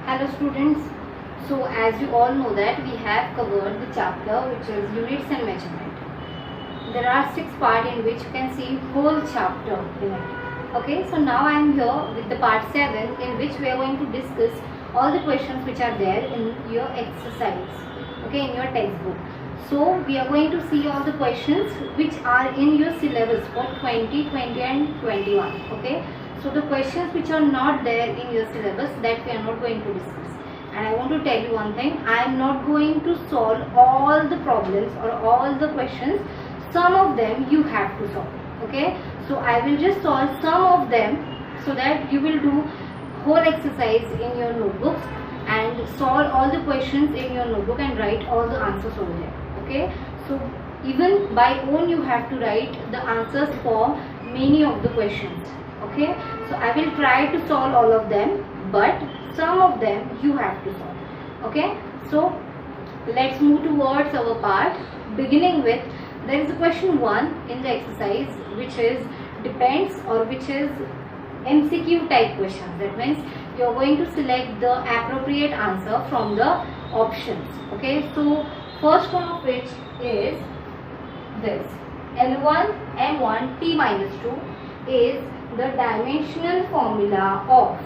Hello students. So as you all know that we have covered the chapter which is units and measurement. There are 6 parts in which you can see whole chapter in it. Okay, so now I am here with the part 7 in which we are going to discuss all the questions which are there in your exercise. Okay, in your textbook. So we are going to see all the questions which are in your syllabus for 2020 and 21. Okay. So the questions which are not there in your syllabus, that we are not going to discuss. And I want to tell you one thing, I am not going to solve all the problems or all the questions. Some of them you have to solve. Okay. So I will just solve some of them so that you will do whole exercise in your notebooks and solve all the questions in your notebook and write all the answers over there. Okay. So even by own you have to write the answers for many of the questions. Okay, so I will try to solve all of them, but some of them you have to solve. Okay, so let's move towards our part. Beginning with, there is a question 1 in the exercise which is depends or which is MCQ type questions. That means you are going to select the appropriate answer from the options. Okay, so first one of which is this: L1 M1 T minus 2 is the dimensional formula of.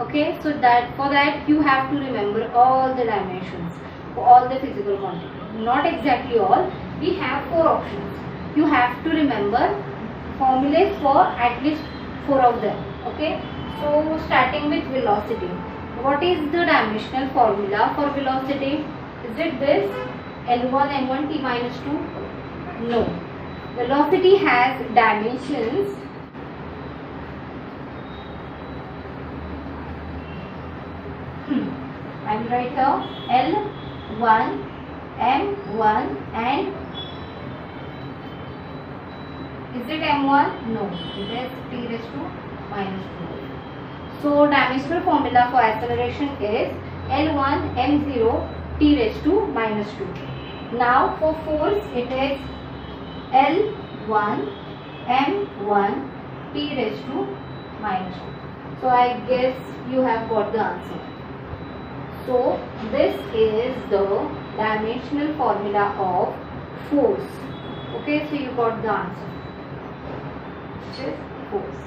Okay, so that for that you have to remember all the dimensions for all the physical quantity. Not exactly all. We have 4 options. You have to remember formulas for at least 4 of them. Okay, so starting with velocity. What is the dimensional formula for velocity? Is it this L1 M1 T minus 2? No. Velocity has dimensions I will write here L1, M1 and is it M1? No, it is T raised to minus 2. So dimensional formula for acceleration is L1, M0, T raised to minus 2. Now for force it is L1, M1, T raised to minus 2. So I guess you have got the answer. So this is the dimensional formula of force. Okay, so you got the answer, which is force.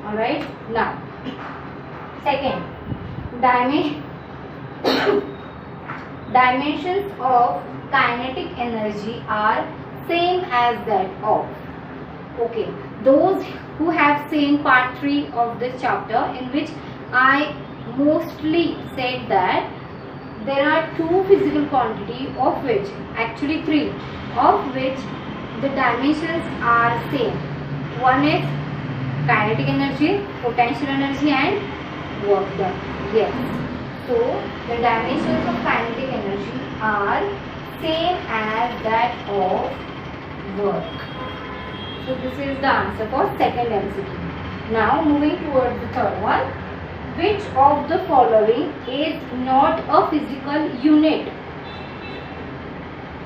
Alright, now second, dimensions of kinetic energy are same as that of. Okay, those who have seen part 3 of this chapter, in which I mostly said that there are 2 physical quantity, of which actually 3, of which the dimensions are same. One is kinetic energy, potential energy and work done. Yes, so the dimensions of kinetic energy are same as that of work. So this is the answer for second MCQ. Now moving towards the third one. Which of the following is not a physical unit?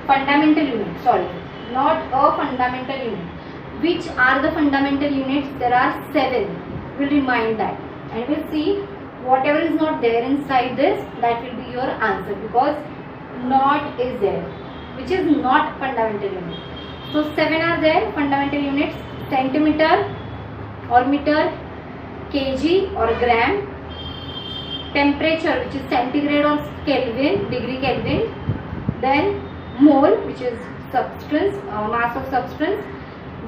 Fundamental unit, sorry, not a fundamental unit. Which are the fundamental units? There are 7. We'll remind that and we'll see whatever is not there inside this, that will be your answer, because not is there, which is not fundamental unit. So 7 are there fundamental units: centimeter or meter, kg or gram, temperature which is centigrade or Kelvin, degree Kelvin, then mole which is substance, mass of substance,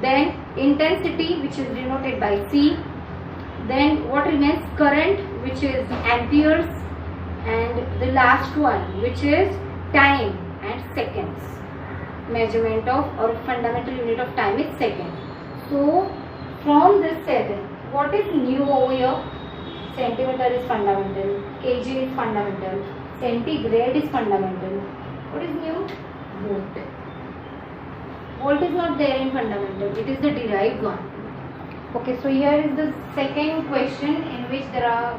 then intensity which is denoted by C, then what remains, current which is amperes, and the last one which is time and seconds. Measurement of or fundamental unit of time is second. So from this 7, what is new over here? Centimeter is fundamental, kg is fundamental, centigrade is fundamental. What is new? Volt. Volt is not there in fundamental, it is the derived one. Okay, so here is the second question in which there are,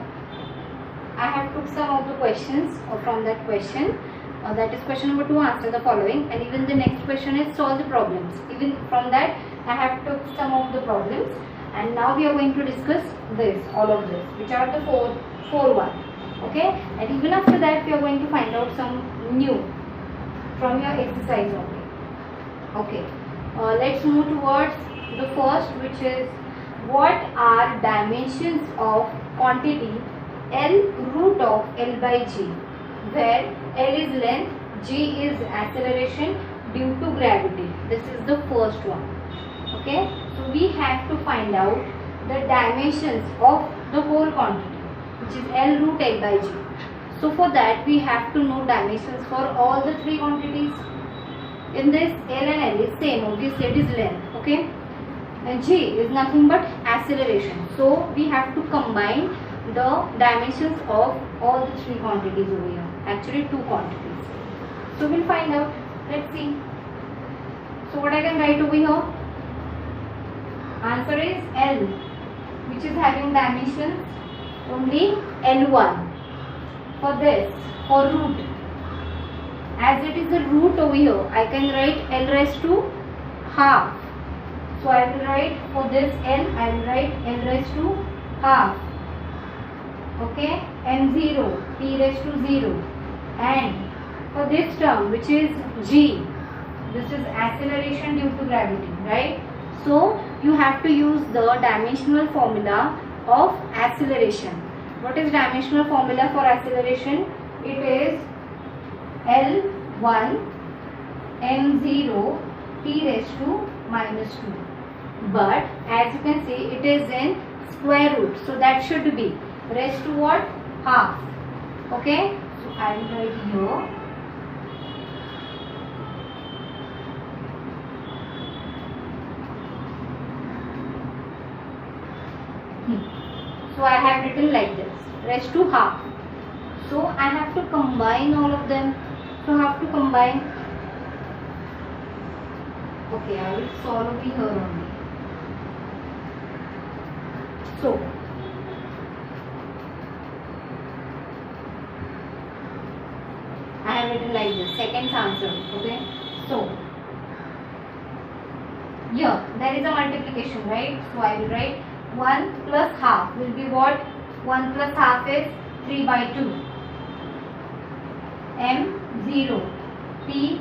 I have took some of the questions from that question. That is question number 2, answer the following, and even the next question is solve the problems. Even from that I have took some of the problems. And now we are going to discuss this, all of this, which are the four one. Okay, and even after that we are going to find out some new from your exercise only. Okay, let's move towards the first, which is what are dimensions of quantity L root of L by G, where L is length, G is acceleration due to gravity. This is the first one. Okay, so we have to find out the dimensions of the whole quantity, which is L root L by G. So for that we have to know dimensions for all the three quantities. In this, L and L is same, obviously it is length. Okay, and G is nothing but acceleration. So we have to combine the dimensions of all the three quantities over here. Actually two quantities. So we'll find out. Let's see. So what I can write over here? Answer is L, which is having dimensions only L1. For this, for root, as it is the root over here, I can write L raised to half. So I will write for this L, I will write L raised to half. Okay, M0, T raised to 0. And for this term, which is G, this is acceleration due to gravity, right? So you have to use the dimensional formula of acceleration. What is dimensional formula for acceleration? It is L1 M0 T raised to minus 2. But as you can see, it is in square root. So that should be raised to what? Half. Okay. So I will write here. So I have written like this, raised to half. So I have to combine all of them. So I have to combine. Okay, I will solve over here only. So I have written like this, second answer. Okay. So here there is a multiplication, right? So I will write 1 plus half will be what? 1 plus half is 3 by 2. M0 P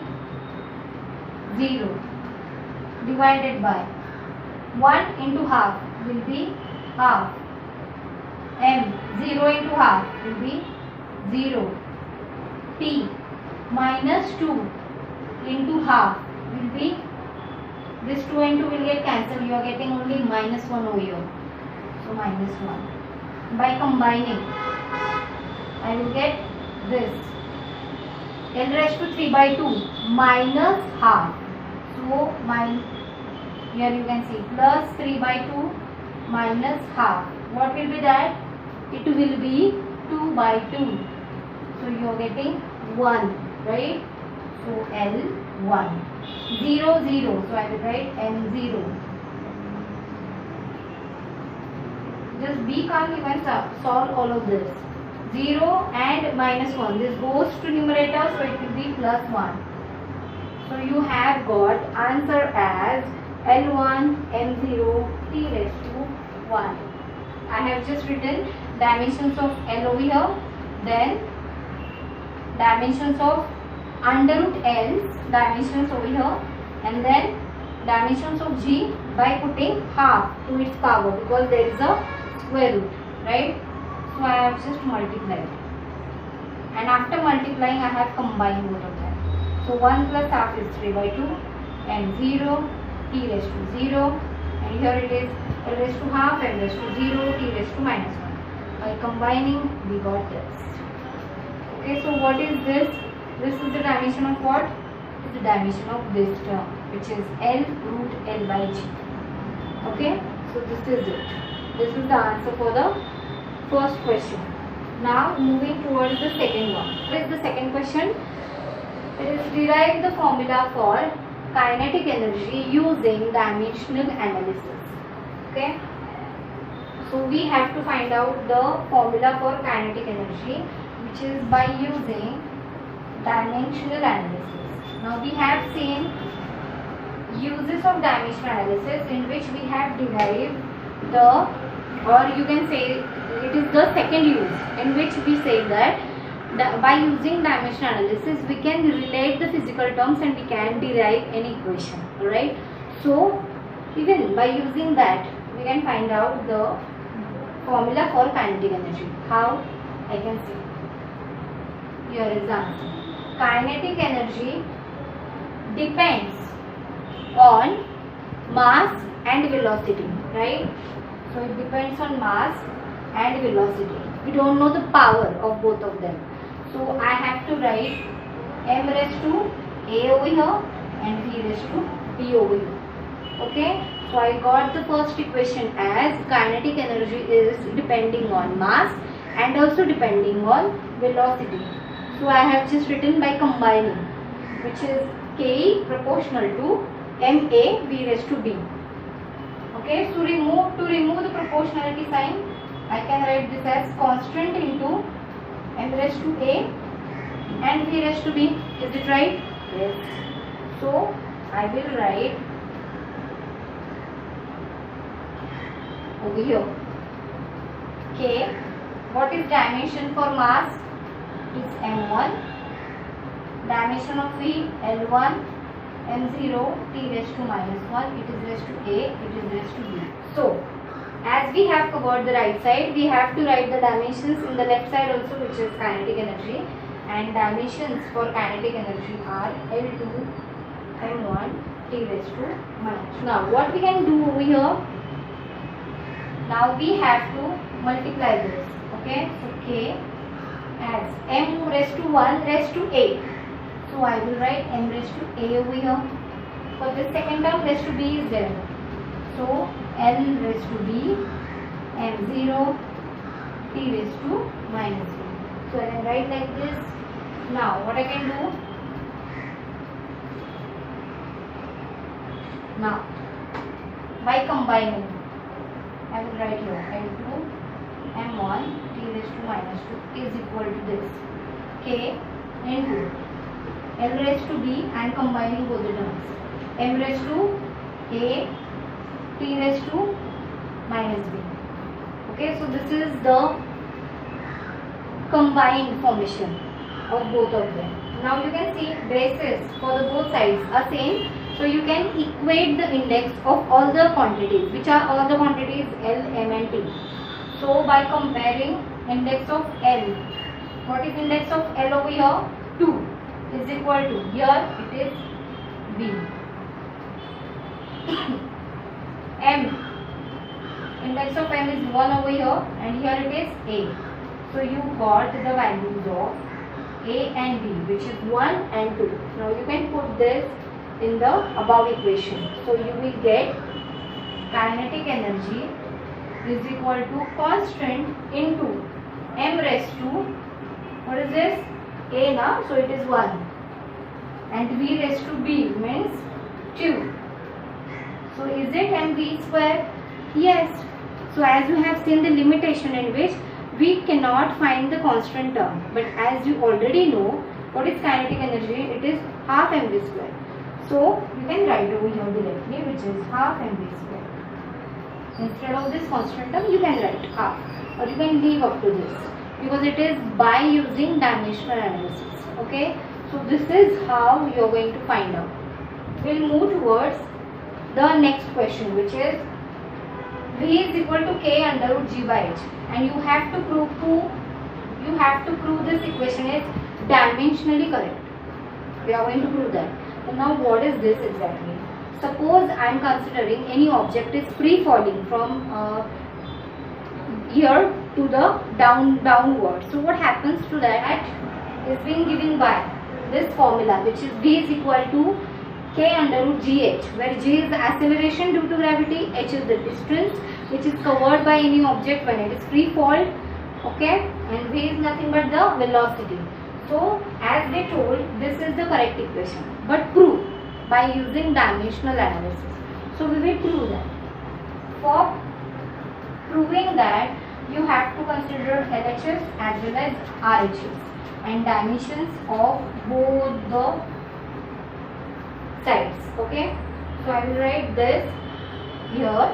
0 divided by 1 into half will be half. M 0 into half will be 0. T minus 2 into half will be, this 2 and 2 will get cancelled. You are getting only minus 1 over here. So minus 1. By combining, I will get this. L raised to 3 by 2 minus half. So here you can see plus 3 by 2 minus half. What will be that? It will be 2 by 2. So you are getting 1, right? So L1. 0, 0. So I will write M0. Just be calm, you can solve all of this. 0 and minus 1. This goes to numerator, so it will be plus 1. So you have got answer as L1 M0 T raised to 1. I have just written dimensions of L over here, then dimensions of under root L's dimensions over here, and then dimensions of G by putting half to its power because there is a square root, right? So I have just multiplied, and after multiplying I have combined both of them. So 1 plus half is 3 by 2 and 0 T raised to 0, and here it is L raised to half, L raised to 0, T raised to minus 1. By combining we got this. Okay, so what is this? This is the dimension of what? It is the dimension of this term, which is L root L by G. Okay, so this is it. This is the answer for the first question. Now moving towards the second one. What is the second question? It is derive the formula for kinetic energy using dimensional analysis. Okay, so we have to find out the formula for kinetic energy, which is by using dimensional analysis. Now we have seen uses of dimensional analysis in which we have derived the or you can say it is the second use in which we say that by using dimension analysis we can relate the physical terms and we can derive an equation. Alright, so even by using that we can find out the formula for kinetic energy. How? I can say here is the answer. Kinetic energy depends on mass and velocity, right? So it depends on mass and velocity. We don't know the power of both of them. So I have to write m raised to a over here and v raised to b over here. Okay, so I got the first equation as kinetic energy is depending on mass and also depending on velocity. So I have just written by combining, which is Ke proportional to ma v raised to b. Okay, so to remove the proportionality sign, I can write this as constant into m raised to a and v raised to b. Is it right? Yes. So I will write over here K. What is dimension for mass? It is m1. Dimension of v L1, m0 t raised to minus 1. It is raised to a. It is raised to b. So as we have covered the right side, we have to write the dimensions in the left side also, which is kinetic energy, and dimensions for kinetic energy are L2, m1 t raised to minus. Now what we can do over here? Now we have to multiply this. Okay, so K as m raised to 1 raised to a. So I will write m raised to a over here. For this second term, raised to b is there. So L raised to b m0 t raised to minus 1. So I can write like this. Now what I can do? Now by combining, I will write here L2 m1 t raised to minus 2 is equal to this K into L raised to b and combining both the terms m raised to a t raised to minus b. Okay, so this is the combined formation of both of them. Now you can see bases for the both sides are same. So you can equate the index of all the quantities. Which are all the quantities? L, M and T. So by comparing index of L, what is index of L over here? 2 is equal to, here it is B. M, index of M is 1 over here and here it is A. So you got the values of A and B, which is 1 and 2. Now you can put this in the above equation. So you will get kinetic energy is equal to constant into m raised to, what is this? A now, so it is 1 and v raised to b means 2. So is it mv square? Yes. So as you have seen the limitation in which we cannot find the constant term, but as you already know what is kinetic energy, it is half mv square. So you can write over here directly, which is half mv square. Instead of this constant term, you can write half, or you can leave up to this, because it is by using dimensional analysis. Okay, so this is how you are going to find out. We'll move towards the next question, which is V is equal to K under root G by H, and you have to prove this equation is dimensionally correct. We are going to prove that. So now what is this exactly? Suppose I am considering any object is free falling from here to the downward. So what happens to that is being given by this formula, which is V is equal to K under root GH, where G is the acceleration due to gravity, H is the distance which is covered by any object when it is free fall. Okay, and V is nothing but the velocity. So as they told, this is the correct equation, but prove by using dimensional analysis. So we will prove that. For proving that, you have to consider LHS as well as RHS and dimensions of both the sides. Okay, so I will write this here.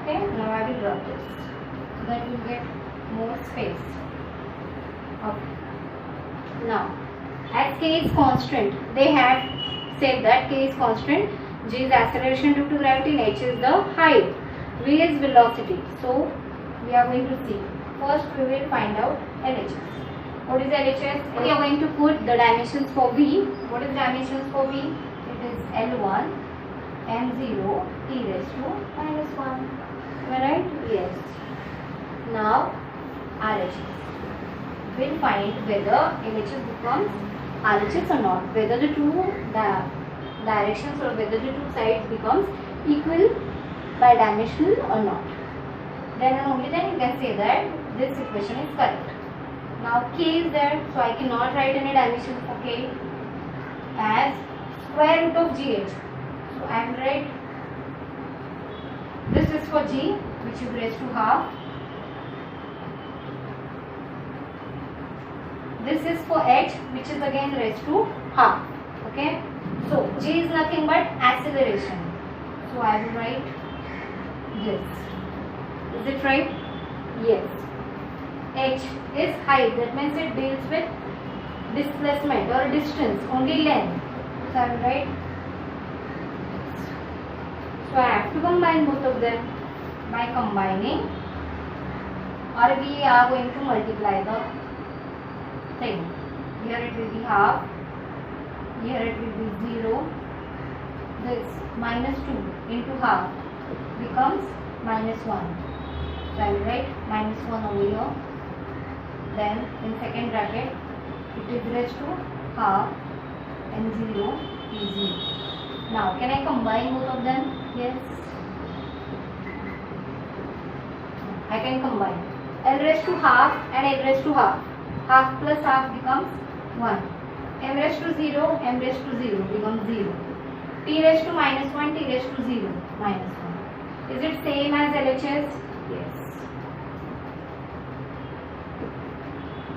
Okay, now I will rub this so that you get more space. Okay. Now, as k is constant, they have said that k is constant, g is acceleration due to gravity, and h is the height, v is velocity. So we are going to see. First, we will find out LHS. What is LHS? We are going to put the dimensions for v. What is dimensions for v? It is L1, M0, t raised to minus 1. Am I right? Yes. Now, RHS. We'll find whether LHS becomes RHS or not, whether the two directions or whether the two sides becomes equal bidimensional or not. Then and only then you can say that this equation is correct. Now k is there, so I cannot write any dimension for k as square root of gh. So I will write this is for g, which is raised to half. This is for h, which is again raised to half. Okay. So g is nothing but acceleration. So I will write this. Is it right? Yes. H is height. That means it deals with displacement or distance, only length. So I will write. So I have to combine both of them. By combining, or we are going to multiply the thing. Here it will be half. Here it will be 0. This minus 2 into half becomes minus 1. So I will write minus 1 over here. Then in second bracket it is raised to half and 0 is 0. Now can I combine both of them? Yes. I can combine. L raised to half and L raised to half. Half plus half becomes 1. M raised to 0, M raised to 0 becomes 0. T raised to minus 1, T raised to 0, minus 1. Is it same as LHS? Yes.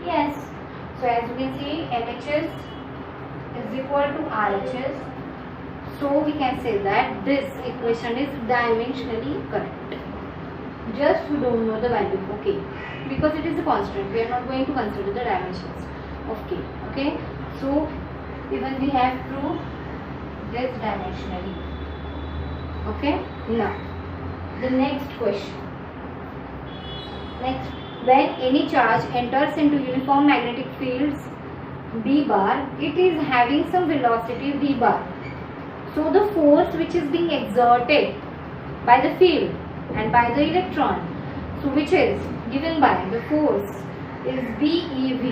Yes. So as you can see, LHS is equal to RHS. So we can say that this equation is dimensionally correct. Just we don't know the value for k because it is a constant. We are not going to consider the dimensions of k. Okay. So even we have proved this dimensionally. Okay. Now the next question. Next, when any charge enters into uniform magnetic fields B bar, it is having some velocity v bar. So the force which is being exerted by the field and by the electron, so which is given by the force is BeV.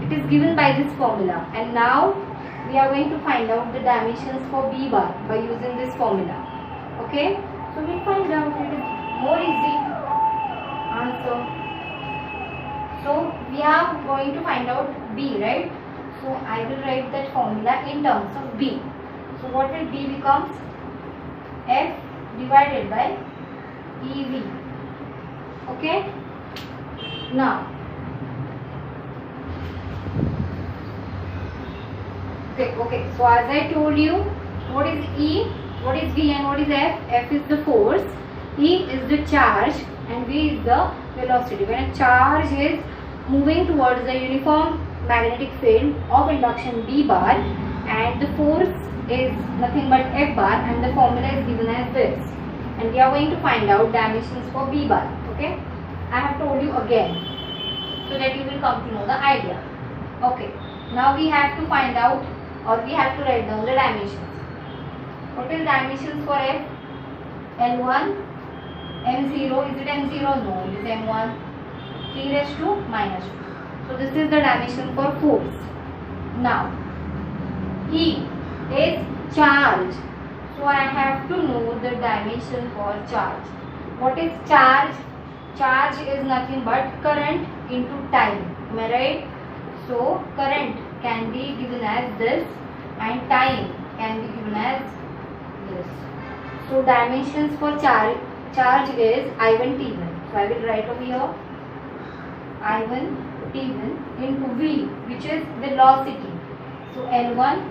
It is given by this formula, and now we are going to find out the dimensions for B bar by using this formula. Okay, so we'll find out. It is more easy answer. So we are going to find out B, right? So I will write that formula in terms of B. So what will B becomes? F divided by EV. Okay. Now, okay. So as I told you, what is E, what is V, and what is F? F is the force, E is the charge, and V is the velocity. When a charge is moving towards the uniform magnetic field of induction B bar, and the force is nothing but F bar, and the formula is given as this, and we are going to find out dimensions for B bar. Okay, I have told you again so that you will come to know the idea. Okay, now we have to find out, or we have to write down the dimensions. What is dimensions for F? L1, M0. Is it M0? No, it is M1. T raised to minus 2. So this is the dimension for force. Now E is charge. So I have to know the dimension for charge. What is charge? Charge is nothing but current into time. Am I right? So current can be given as this and time can be given as this. So dimensions for charge is I1 T1. So I will write over here I1 T1 into V, which is velocity. So L1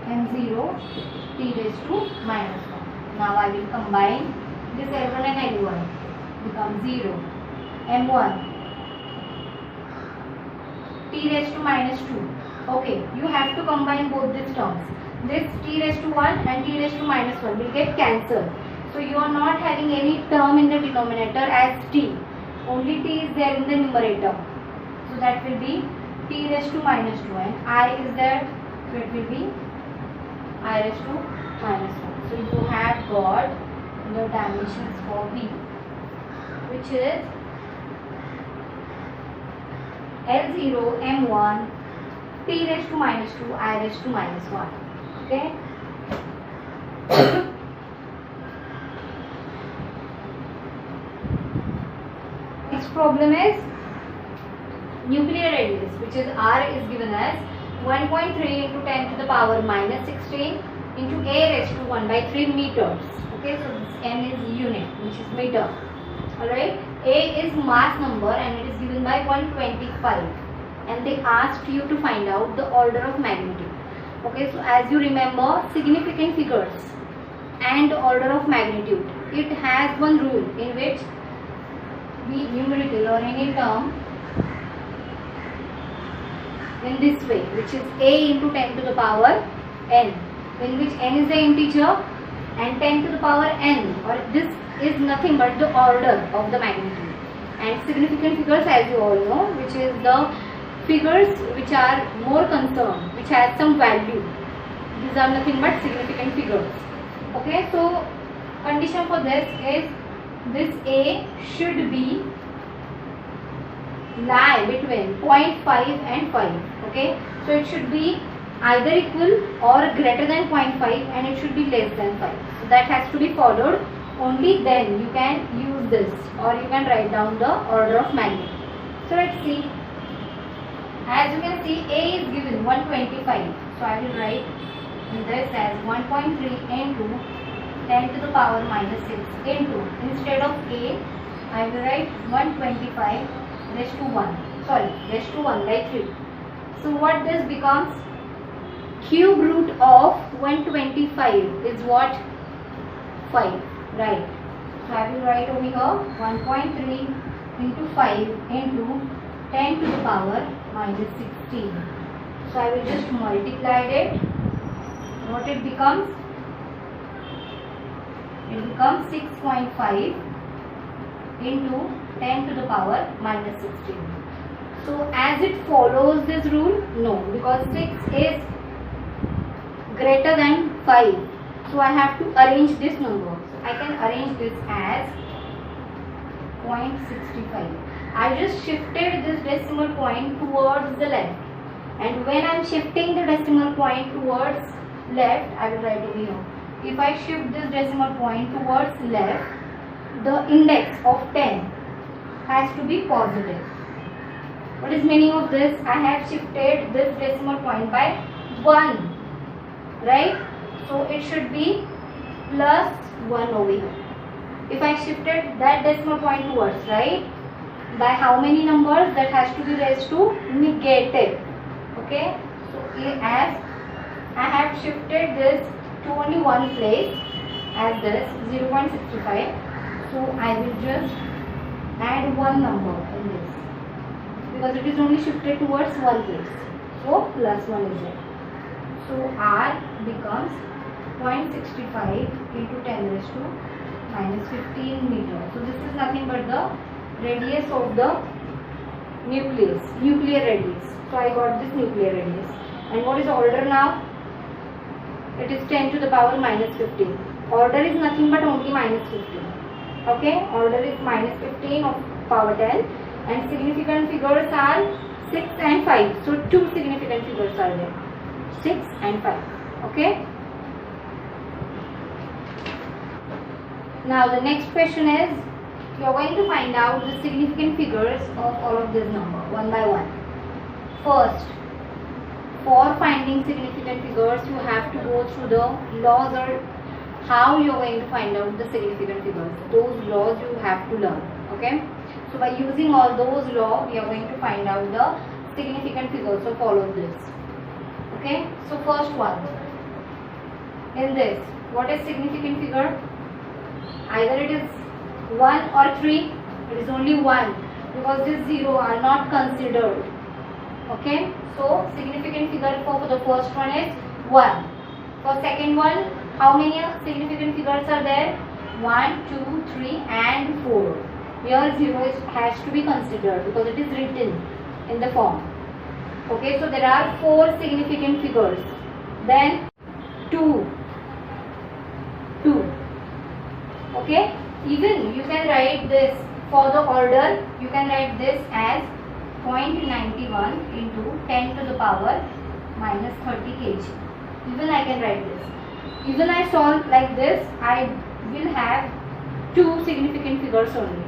M0 T raised to minus 1. Now I will combine this L1 and L1 becomes 0. M1 t raised to minus 2. Okay, you have to combine both these terms. This t raised to 1 and t raised to minus 1 will get cancelled. So you are not having any term in the denominator as t. Only t is there in the numerator. So that will be t raised to minus 2 and I is there. So it will be I raised to minus 1. So you have got the dimensions for V, which is L0 M1 t raised to minus 2 I raised to minus 1. Okay. Next problem is nuclear radius, which is R is given as 1.3 into 10 to the power minus 16 into a raised to 1 by 3 meters. Okay, so this m is unit, which is meter. Alright, a is mass number and it is given by 125, and they asked you to find out the order of magnitude. Okay, so as you remember, significant figures and order of magnitude, it has one rule in which we numerical or any term in this way, which is a into 10 to the power n, in which n is the integer and 10 to the power n, or this is nothing but the order of the magnitude. And significant figures, as you all know, which is the figures which are more concerned, which has some value. These are nothing but significant figures. Okay, so condition for this is this a should be lie between 0.5 and 5. Okay, so it should be either equal or greater than 0.5 and it should be less than 5. So that has to be followed. Only then you can use this, or you can write down the order of magnitude. So let's see. As you can see, a is given 125. So I will write this as 1.3 into 10 to the power minus 6 into, instead of a, I will write 125 raised to 1. Sorry, raised to 1 by 3. So what this becomes? Cube root of 125 is what? 5. Right. So I will write over here 1.3 into 5 into 10 to the power minus 16. So I will just multiply it. What it becomes? It becomes 6.5 into 10 to the power minus 16. So as it follows this rule? No, because 6 is greater than 5. So I have to arrange this number. So I can arrange this as 0.65. I just shifted this decimal point towards the left. And when I am shifting the decimal point towards left, I will write over here. If I shift this decimal point towards left, the index of 10 has to be positive. What is meaning of this? I have shifted this decimal point by 1. Right? So it should be plus 1 over here. If I shifted that decimal point towards right, by how many numbers? That has to be raised to negative. Okay? So as I have shifted this to only one place as this 0.65. So I will just add one number in this, because it is only shifted towards one place. So plus 1 is there. So R becomes 0.65 into 10 raised to minus 15 meter. So this is nothing but the radius of the nucleus, nuclear radius. So I got this nuclear radius. And what is the order now? It is 10 to the power minus 15. Order is nothing but only minus 15. Okay, order is minus 15 of power 10, and significant figures are 6 and 5. So two significant figures are there, 6 and 5. Okay. Now the next question is, you are going to find out the significant figures of all of this number one by one. First, for finding significant figures, you have to go through the laws, or how you are going to find out the significant figures. Those laws you have to learn. Okay. So by using all those laws, we are going to find out the significant figures. So follow this. Okay. So first one. In this, what is significant figure? Either it is 1 or 3. It is only 1 because this 0 are not considered. Okay, so significant figure for the first one is 1. For second one, how many significant figures are there? 1, 2, 3 and 4. Here 0 has to be considered because it is written in the form. Okay, so there are 4 significant figures. Then 2. Okay, even you can write this for the order. You can write this as 0.91 into 10 to the power minus 30 kg. Even I can write this. Even I solve like this, I will have 2 significant figures only.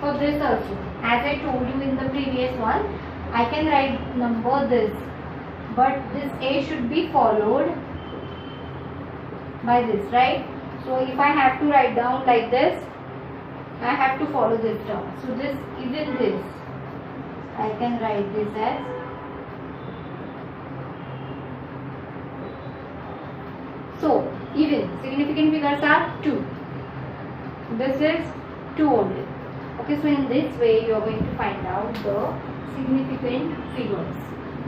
For this also, as I told you in the previous one, I can write number this, but this A should be followed by this, right? So if I have to write down like this, I have to follow this term. So this, even this, I can write this as so. Even significant figures are 2. This is 2 only. Okay, so in this way you are going to find out the significant figures.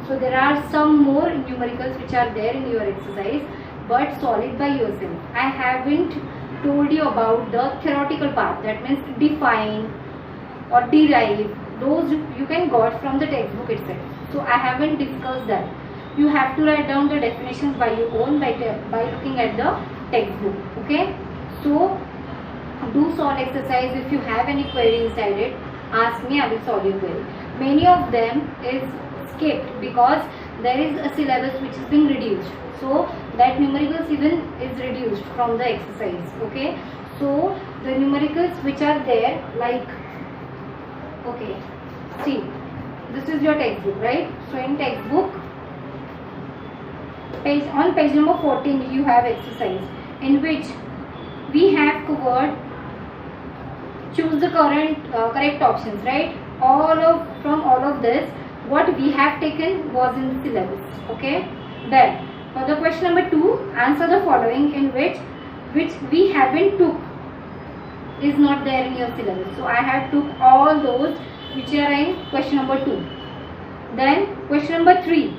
So there are some more numericals which are there in your exercise, but solve it by yourself. I haven't told you about the theoretical part, that means to define or derive. Those you can got from the textbook itself. So I haven't discussed that. You have to write down the definitions by your own by looking at the textbook. Okay, so do solve exercise. If you have any query inside it, ask me, I will solve your query. Many of them is skipped because there is a syllabus which is being reduced, so that numericals even is reduced from the exercise. Okay, so the numericals which are there, like, okay, see, this is your textbook, right? So in textbook, on page number 14 you have exercise in which we have covered choose the correct options, right? From all of this, what we have taken was in the syllabus. Okay, then for the question number 2, answer the following in which we haven't took is not there in your syllabus. So I have took all those which are in question number 2. Then question number 3,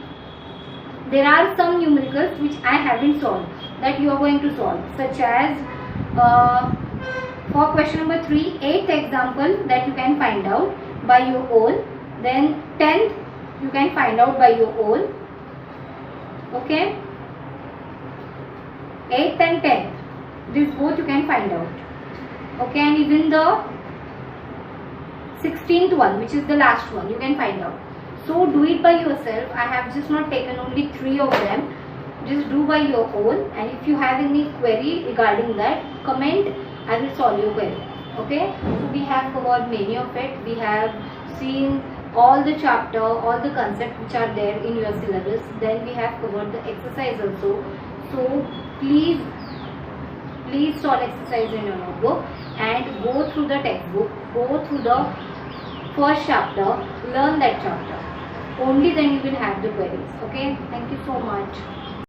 there are some numericals which I haven't solved that you are going to solve, such as for question number 3, 8th example that you can find out by your own. Then 10th you can find out by your own. Okay, 8th and 10th, these both you can find out. Okay, and even the 16th one, which is the last one, you can find out. So do it by yourself. I have just not taken only 3 of them. Just do by your own, and if you have any query regarding that, comment, I will solve your query. Okay, so we have covered many of it. We have seen all the chapter, all the concepts which are there in your syllabus. Then we have covered the exercise also. So please solve exercise in your notebook and go through the textbook, go through the first chapter, learn that chapter. Only then you will have the queries. Okay, thank you so much.